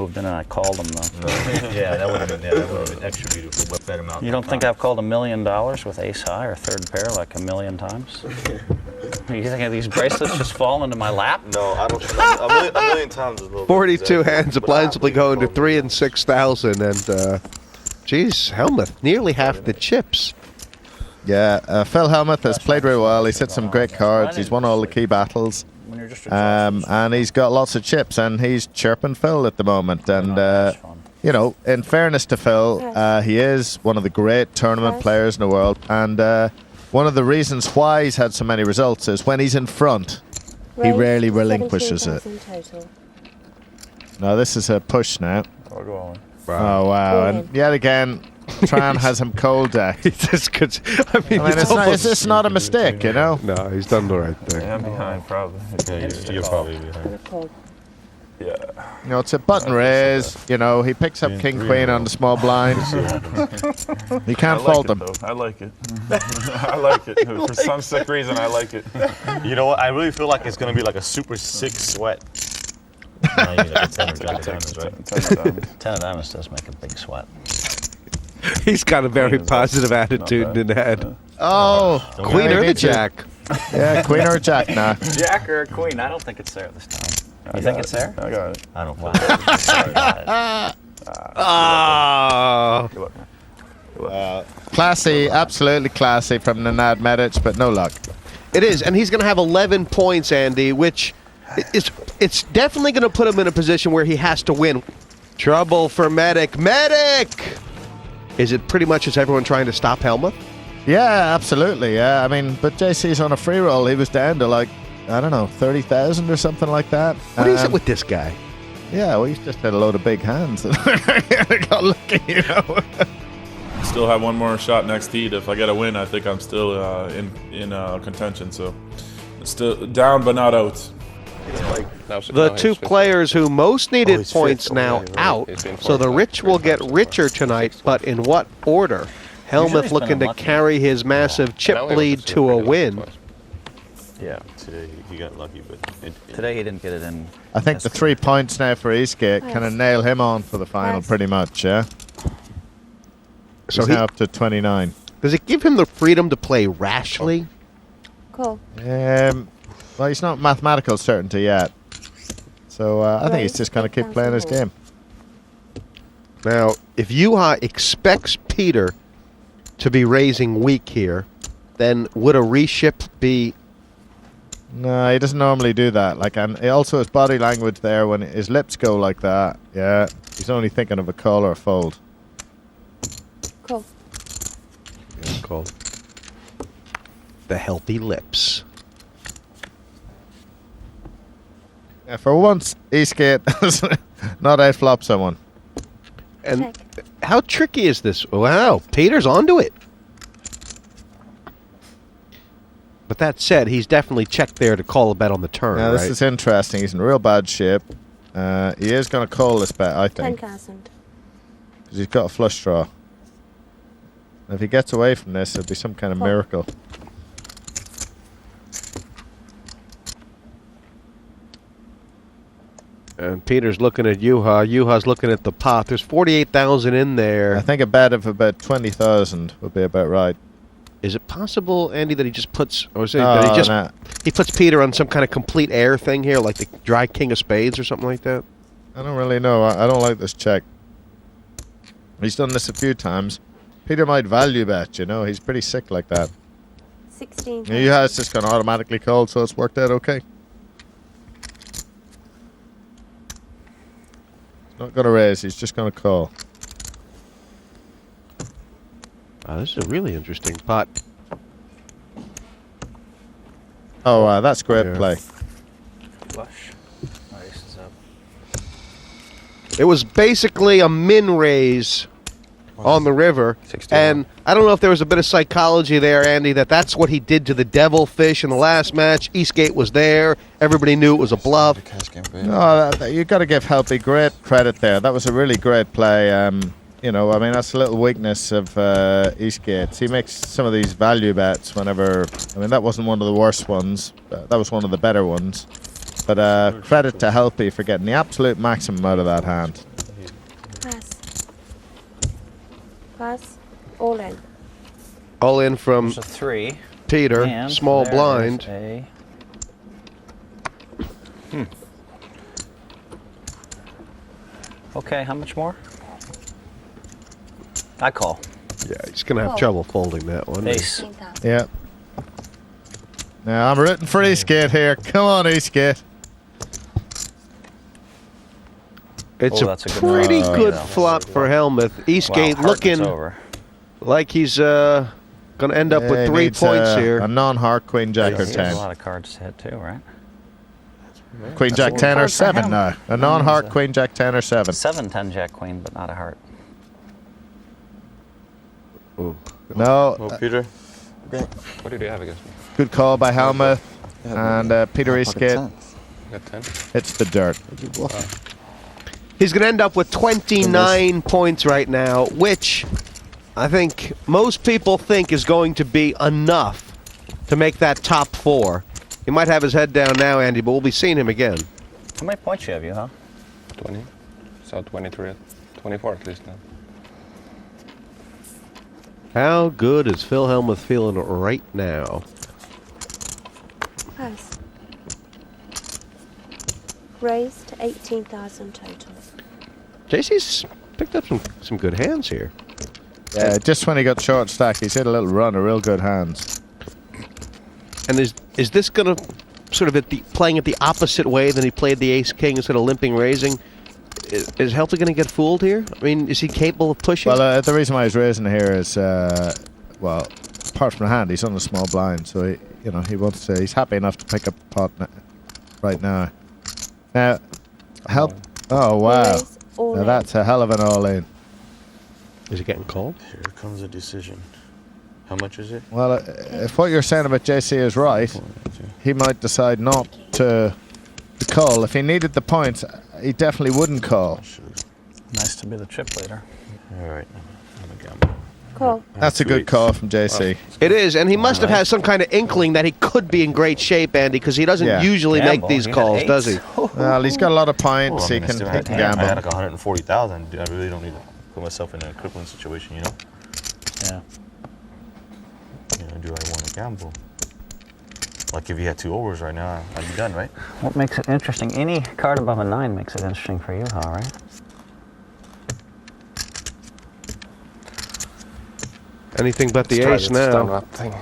moved in and I called him though. No. Yeah, that would have been extra beautiful. But better amount. You don't think I've called $1 million with ace high or third pair like 1,000,000 times? You think these bracelets just fall into my lap? No, I don't. A million times is a little 42 hands, a blind simply going to 3 and 6,000, and geez, Helmuth, nearly half the chips. Yeah, Phil Helmuth has played very well. He's hit some great cards. He's won all the key battles. And he's got lots of chips, and he's chirping Phil at the moment. And, you know, in fairness to Phil, he is one of the great tournament players in the world. And one of the reasons why he's had so many results is when he's in front, he rarely relinquishes it. No, this is a push now. I'll go on. Oh, wow. And yet again, Tran has him cold decked. It's not a mistake, you know? No, he's done the right thing. Yeah, I'm behind, probably. Yeah, you're probably behind. Yeah. You know, it's a button raise. You know, he picks up king queen on the small blind. You can't fault him. I like it. I like it. For some sick reason, I like it. You know what? I really feel like it's gonna be like a super sick sweat. No, you need like a 10 or 10 of diamonds, right? 10 of diamonds does make a big sweat. He's got a very positive attitude in the head. Oh, queen or the jack? Yeah, queen or jack now. Jack or a queen? I don't think it's there this time. You think it's there? I got it. I don't Wow. Oh. Classy, absolutely classy from Nenad Medic, but no luck. It is, and he's going to have 11 points, Andy, which is it's definitely going to put him in a position where he has to win. Trouble for Medic. Medic! Is it pretty much as everyone trying to stop Helmuth? Yeah, absolutely. Yeah, I mean, but JC's on a free roll. He was down to like, I don't know, 30,000 or something like that. What is it with this guy? Yeah, well, he's just had a load of big hands. Got lucky, you know. Still have one more shot next heat. If I get a win, I think I'm still in contention. So still down but not out. The two players who most needed points now out, so the rich will get richer tonight, but in what order? Helmuth looking to carry his massive chip lead to a win. Yeah, today he got lucky, but today he didn't get it in. I think the 3 points now for Eastgate kind of nail him on for the final pretty much, yeah? So he's now up to 29. Does it give him the freedom to play rashly? Cool. Well, he's not mathematical certainty yet. So I think he's just going to keep playing his game. Now, if Juha expects Peter to be raising weak here, then would a reship be... No, he doesn't normally do that. Like, and also his body language there when his lips go like that. Yeah, he's only thinking of a call or a fold. Cool. Yeah, cool. The healthy lips. Yeah, for once, Eastgate does not outflop someone. And how tricky is this? Wow, Peter's onto it. But that said, he's definitely checked there to call a bet on the turn, Yeah, this right? is interesting. He's in real bad shape. He is going to call this bet, I think. 10,000. Because he's got a flush draw. And if he gets away from this, it'll be some kind of miracle. And Peter's looking at Juha. Juha's looking at the pot. There's 48,000 in there. I think a bet of about 20,000 would be about right. Is it possible, Andy, that he just puts, or is it that he just he puts Peter on some kind of complete air thing here, like the dry king of spades or something like that? I don't really know. I don't like this check. He's done this a few times. Peter might value bet, you know. He's pretty sick like that. 16. Yeah, it's just going to automatically call, so it's worked out okay. He's not going to raise. He's just going to call. This is a really interesting pot. Oh, that's great play. Flush. Ace is up. It was basically a min raise on the river. 61. And I don't know if there was a bit of psychology there, Andy, that's what he did to the devilfish in the last match. Eastgate was there. Everybody knew it was a bluff. No, you got to give Helpy great credit there. That was a really great play. You know, I mean, that's a little weakness of Eastgate's. He makes some of these value bets whenever... I mean, that wasn't one of the worst ones. That was one of the better ones. But credit to Helpy for getting the absolute maximum out of that hand. Pass. All in. All in from There's a 3. Peter. And Small there blind. is a Okay, how much more? I call. Yeah, he's going to have Call. trouble folding that one. Ace. 16,000. Yeah. Now I'm rooting for Eastgate here. Come on, Eastgate. It's Oh, a that's a good pretty flop. good Yeah. flop for Helmuth. Eastgate Wow, heart, it's looking over. like he's going to end up Yeah, with he 3 needs, points here. A non-heart Queen Jack or He has 10. a lot of cards to hit too, right? Queen Jack 10 or card for 7 him. now. A non-heart Queen Jack 10 or 7. 7, 10, Jack, Queen, but not a heart. No. Oh, Peter. What did you have against me? Good call by Helmuth. And Peter Eastgate Got 10. hits the dirt. He's going to end up with 29 points right now, which I think most people think is going to be enough to make that top 4. He might have his head down now, Andy, but we'll be seeing him again. How many points you have, you, huh? 20. So 23, 24 at least now. How good is Phil Helmuth feeling right now? Pass. Raised to 18,000 total. JC's picked up some good hands here. Yeah, just when he got short stack, he's hit a little run of real good hands. And is this going to sort of playing it the opposite way than he played the ace-king instead of limping raising? Is Helter going to get fooled here? I mean, is he capable of pushing? Well, the reason why he's raising here is, well, apart from the hand, he's on a small blind, so he wants to. He's happy enough to pick up a pot right now. Now, help. Oh wow, Raise all now in. that's a hell of an all-in. Is he getting called? Here comes a decision. How much is it? Well, if what you're saying about JC is right, he might decide not to call. If he needed the points, he definitely wouldn't call. Nice to be the chip leader. All right. I'm a gamble. Call. That's a good call from JC. It is, and he must have had some kind of inkling that he could be in great shape, Andy, because he doesn't Yeah. usually make Gamble. these He had calls, 8. does he? Well, he's got a lot of points. Well, I mean, he I still can had gamble. I had like 140,000. I really don't need to put myself in a crippling situation, you know? Yeah. Do I want to gamble? Like if you had 2 overs right now, I'd be done, right? What makes it interesting? Any card above a 9 makes it interesting for you, huh, right? Anything but the Let's try ace this down now. that thing.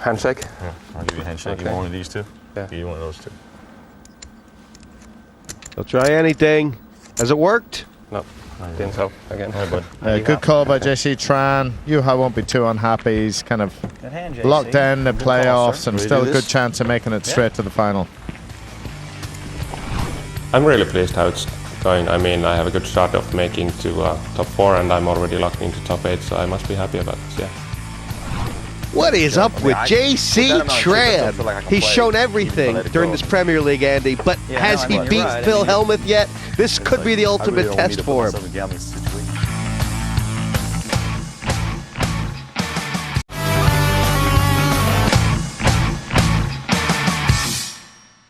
Handshake. Yeah. I'll give you a handshake. You Okay. want one of these two? Yeah. Give you one of those two. He'll try anything. Has it worked? No, didn't help again. All right, bud. Good call by JC Tran. Yuha won't be too unhappy. He's kind of Good hand, JC. locked in the Good call, playoffs sir. and Ready still to a do good this? chance of making it straight to the final. I'm really pleased how it's going. I mean, I have a good shot of making to top 4 and I'm already locked into top 8, so I must be happy about this, yeah. What is up with I- JC with that amount of chips, I don't feel like I Tran? can He's play shown it. everything Let it during go. this Premier League, Andy, but Yeah, has no, I he know, beat you're right. Phil I mean, Helmuth yet? This could be the ultimate test for him.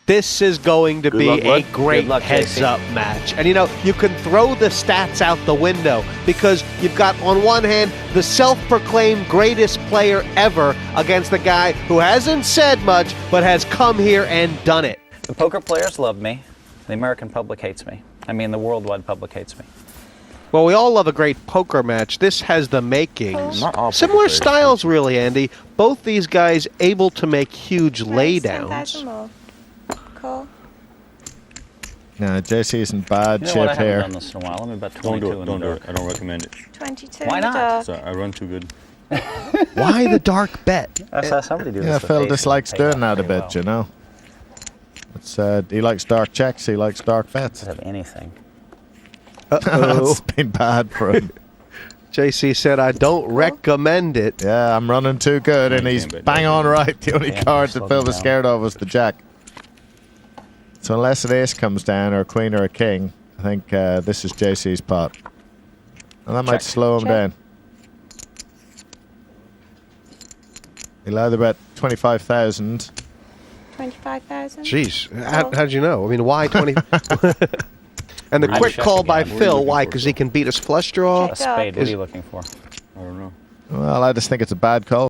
This is going to be luck, a bud. great Good luck, heads-up match. And, you can throw the stats out the window because you've got, on one hand, the self-proclaimed greatest player ever against the guy who hasn't said much but has come here and done it. The poker players love me. The American public hates me. I mean, the worldwide public hates me. Well, we all love a great poker match. This has the makings. Not all poker Similar players. styles, really, Andy. Both these guys able to make huge Raise laydowns. 10,000 more. Call. No, JC isn't bad You know shape what? I haven't here. done this in a while. Let me bet Don't 22 do in it. the Don't do dark. it. I don't recommend it. 22 Why in the not? dark. Sorry, I run too good. Why the dark bet? I saw somebody do Yeah, this with Phil aces. dislikes Paid doing off that a pretty bit, well. you know. It's he likes dark checks, he likes dark bets. Doesn't have anything. Uh-oh. It's been bad for him. JC said, I don't recommend it. Yeah, I'm running too good, and You he's can't bet bang that. on right. The only Yeah, card slow that Phil them was down. scared of was the jack. So unless an ace comes down, or a queen, or a king, I think this is JC's pot. And that might Check. slow him Check. down. He'll either bet 25,000. 25,000. Jeez, Call. how'd you know? I mean, why 20? And the I'm quick checking call by again. Phil, why? Because he can beat his flush draw? Check. A spade. What Is- are you looking for? I don't know. Well, I just think it's a bad call.